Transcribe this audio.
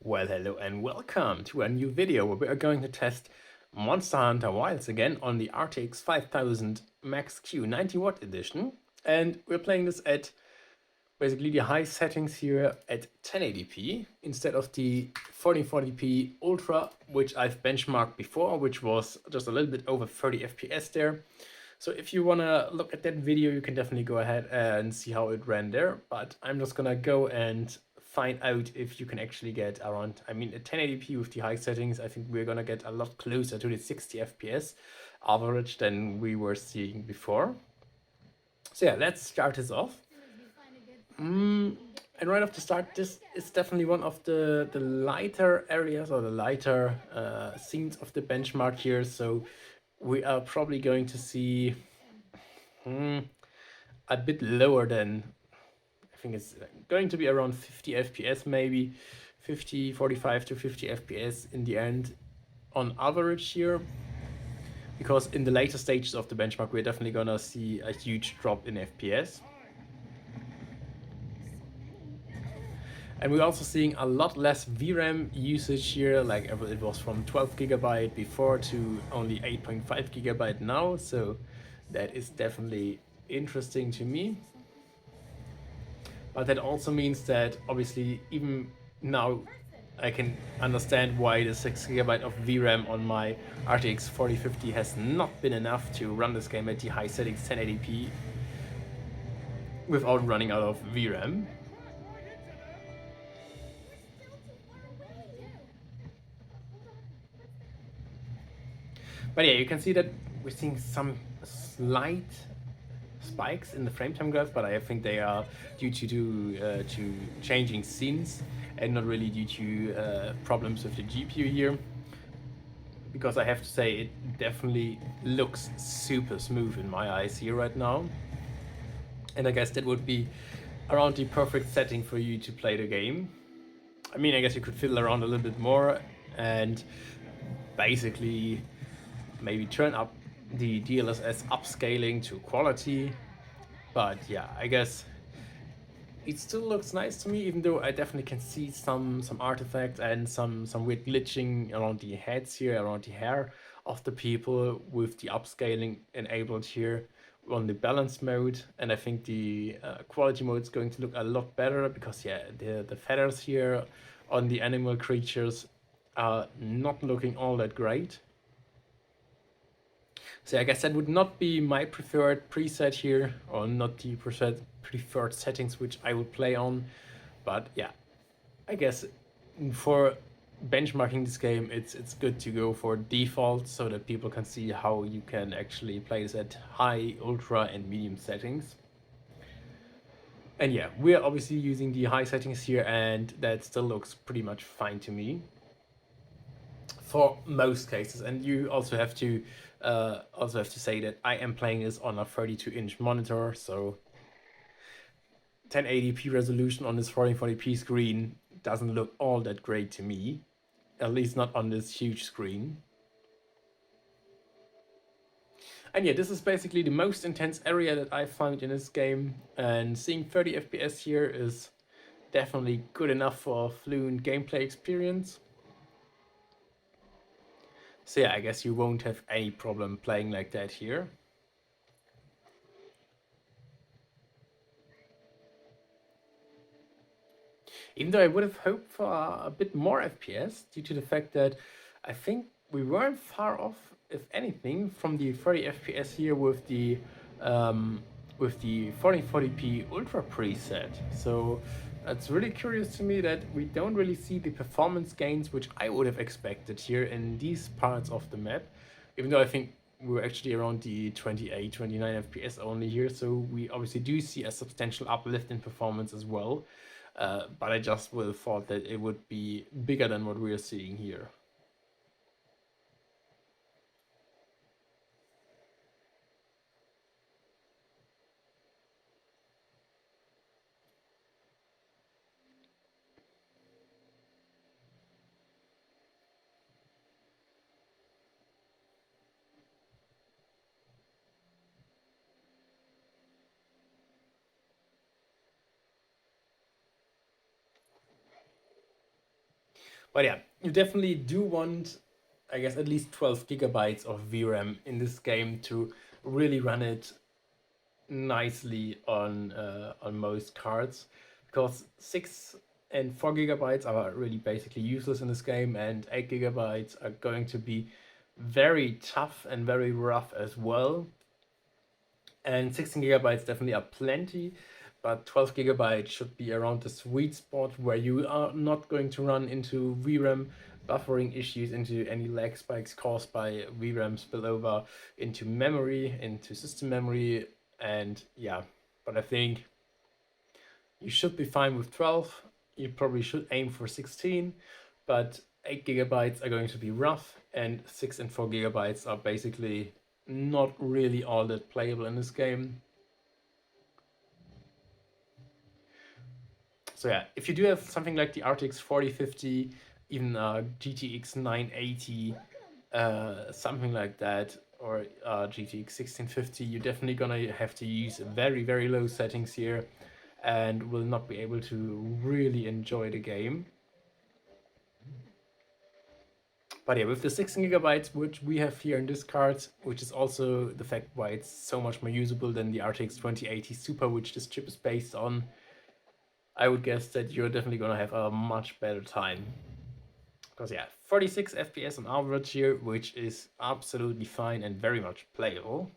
Well, hello and welcome to a new video where we are going to test Monster Hunter Wilds again on the RTX 5000 Max Q 90W edition. And we're playing this at basically the high settings here at 1080p instead of the 1440p Ultra, which I've benchmarked before, which was just a little bit over 30 FPS there. So if you want to look at that video, you can definitely go ahead and see how it ran there. But I'm just going to go and find out if you can actually get around, at 1080p with the high settings, I think we're going to get a lot closer to the 60 FPS average than we were seeing before. So yeah, let's start this off. And right off the start, this is definitely one of the lighter areas or the lighter scenes of the benchmark here. So we are probably going to see a bit lower than, I think it's going to be around 50 FPS, maybe 45 to 50 FPS in the end on average here. Because in the later stages of the benchmark, we're definitely gonna see a huge drop in FPS. And we're also seeing a lot less VRAM usage here, like it was from 12 GB before to only 8.5 GB now, so that is definitely interesting to me. But that also means that obviously even now I can understand why the 6 GB of VRAM on my RTX 4050 has not been enough to run this game at the high settings 1080p without running out of VRAM. But yeah, you can see that we're seeing some slight spikes in the frame time graph, but I think they are due to changing scenes and not really due to problems with the GPU here. Because I have to say, it definitely looks super smooth in my eyes here right now. And I guess that would be around the perfect setting for you to play the game. I mean, I guess you could fiddle around a little bit more and basically maybe turn up the DLSS upscaling to quality. But yeah, I guess it still looks nice to me, even though I definitely can see some artifacts and some weird glitching around the heads here, around the hair of the people with the upscaling enabled here on the balance mode. And I think the quality mode is going to look a lot better because yeah, the feathers here on the animal creatures are not looking all that great. So I guess that would not be my preferred preset here, or not the preferred settings which I would play on. But yeah, I guess for benchmarking this game, it's good to go for default so that people can see how you can actually play this at high, ultra, and medium settings. And yeah, we're obviously using the high settings here, and that still looks pretty much fine to me for most cases. And you also have to say that I am playing this on a 32-inch monitor, so 1080p resolution on this 1440p screen doesn't look all that great to me, at least not on this huge screen. And yeah, this is basically the most intense area that I found in this game, and seeing 30 FPS here is definitely good enough for a fluent gameplay experience. So yeah, I guess you won't have any problem playing like that here. Even though I would have hoped for a bit more FPS due to the fact that I think we weren't far off, if anything, from the 30 FPS here with the 1440p Ultra preset. So it's really curious to me that we don't really see the performance gains which I would have expected here in these parts of the map, even though I think we're actually around the 28, 29 FPS only here, so we obviously do see a substantial uplift in performance as well. But I just would have thought that it would be bigger than what we are seeing here. But yeah, you definitely do want, I guess, at least 12 gigabytes of VRAM in this game to really run it nicely on most cards, because 6 and 4 gigabytes are really basically useless in this game, and 8 gigabytes are going to be very tough and very rough as well. And 16 gigabytes definitely are plenty, but 12 gigabytes should be around the sweet spot where you are not going to run into VRAM buffering issues, into any lag spikes caused by VRAM spillover into memory, into system memory. And yeah, but I think you should be fine with 12. You probably should aim for 16, but 8 gigabytes are going to be rough, and 6 and 4 gigabytes are basically not really all that playable in this game. So yeah, if you do have something like the RTX 4050, even GTX 980, something like that, or GTX 1650, you're definitely gonna have to use very, very low settings here and will not be able to really enjoy the game. But yeah, with the 16 gigabytes, which we have here in this card, which is also the fact why it's so much more usable than the RTX 2080 Super, which this chip is based on, I would guess that you're definitely gonna have a much better time. Because yeah, 46 FPS on average here, which is absolutely fine and very much playable.